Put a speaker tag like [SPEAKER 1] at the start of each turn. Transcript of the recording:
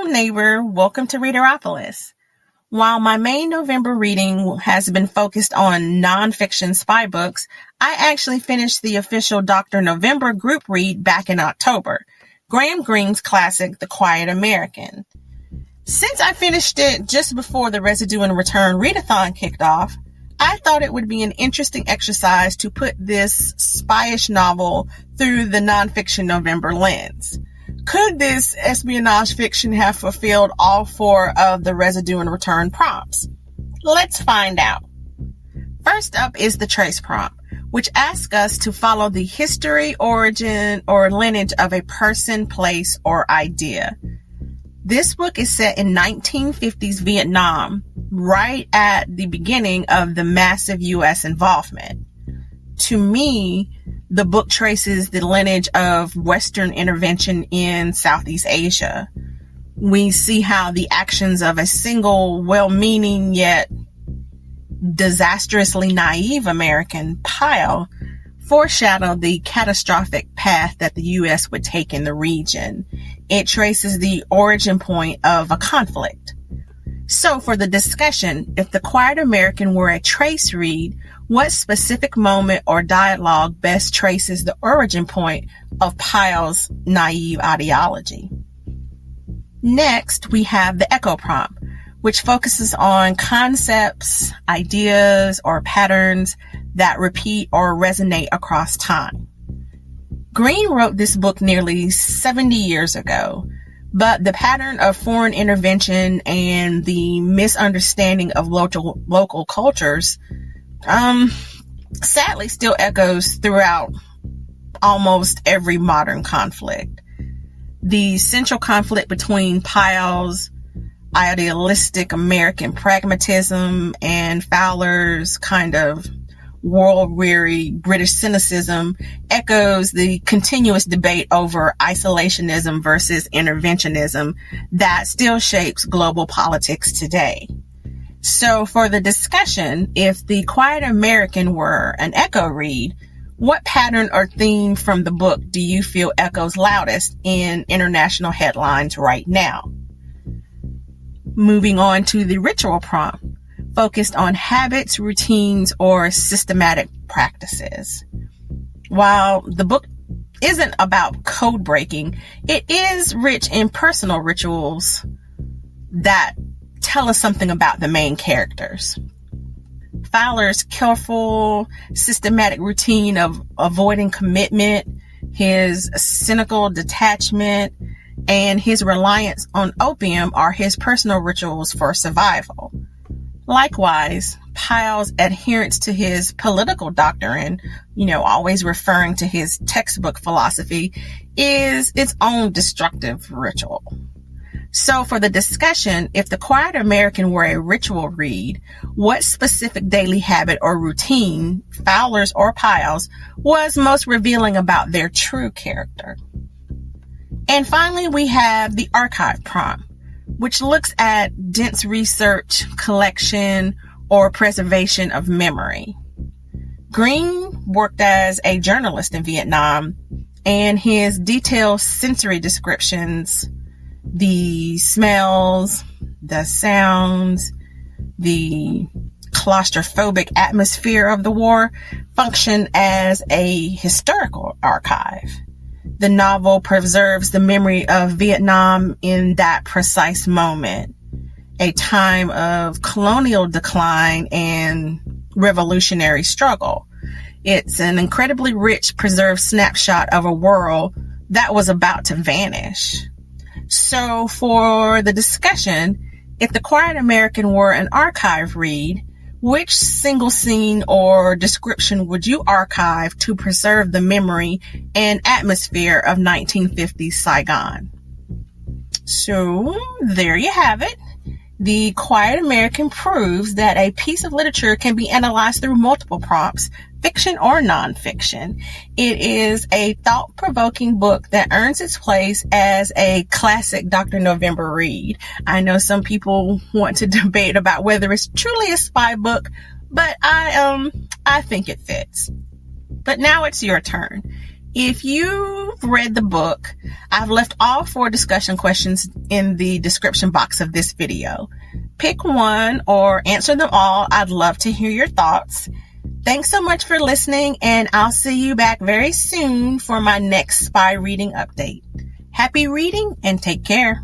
[SPEAKER 1] neighbor. Welcome to Readeropolis. While my main November reading has been focused on nonfiction spy books, I actually finished the official Dr. November group read back in October, Graham Greene's classic, The Quiet American. Since I finished it just before the Residue and Return Readathon kicked off, I thought it would be an interesting exercise to put this spyish novel through the Nonfiction November lens. Could this espionage fiction have fulfilled all four of the Residue and Return prompts? Let's find out. First up is the trace prompt, which asks us to follow the history, origin, or lineage of a person, place, or idea. This book is set in 1950s Vietnam, right at the beginning of the massive U.S. involvement. To me, the book traces the lineage of Western intervention in Southeast Asia. We see how the actions of a single, well-meaning yet disastrously naive American, Pyle, foreshadow the catastrophic path that the U.S. would take in the region. It traces the origin point of a conflict. So for the discussion, if The Quiet American were a trace read, what specific moment or dialogue best traces the origin point of Pyle's naive ideology? Next, we have the echo prompt, which focuses on concepts, ideas, or patterns that repeat or resonate across time. Greene wrote this book nearly 70 years ago, but the pattern of foreign intervention and the misunderstanding of local cultures sadly still echoes throughout almost every modern conflict. The central conflict between Pyle's idealistic American pragmatism and Fowler's kind of world-weary British cynicism echoes the continuous debate over isolationism versus interventionism that still shapes global politics today. So for the discussion, if The Quiet American were an echo read, what pattern or theme from the book do you feel echoes loudest in international headlines right now? Moving on to the ritual prompt, focused on habits, routines, or systematic practices. While the book isn't about code breaking, it is rich in personal rituals that tell us something about the main characters. Fowler's careful, systematic routine of avoiding commitment, his cynical detachment, and his reliance on opium are his personal rituals for survival. Likewise, Pyle's adherence to his political doctrine, always referring to his textbook philosophy, is its own destructive ritual. So for the discussion, if The Quiet American were a ritual read, what specific daily habit or routine, Fowler's or Pyle's, was most revealing about their true character? And finally, we have the archive prompt, which looks at dense research, collection, or preservation of memory. Greene worked as a journalist in Vietnam, and his detailed sensory descriptions, the smells, the sounds, the claustrophobic atmosphere of the war, function as a historical archive. The novel preserves the memory of Vietnam in that precise moment, a time of colonial decline and revolutionary struggle. It's an incredibly rich, preserved snapshot of a world that was about to vanish. So for the discussion, if The Quiet American were an archive read, which single scene or description would you archive to preserve the memory and atmosphere of 1950s Saigon? So there you have it. The Quiet American proves that a piece of literature can be analyzed through multiple prompts, fiction or nonfiction. It is a thought-provoking book that earns its place as a classic Dr. November read. I know some people want to debate about whether it's truly a spy book, but I think it fits. But now it's your turn. If you've read the book, I've left all 4 discussion questions in the description box of this video. Pick one or answer them all. I'd love to hear your thoughts. Thanks so much for listening, and I'll see you back very soon for my next spy reading update. Happy reading and take care.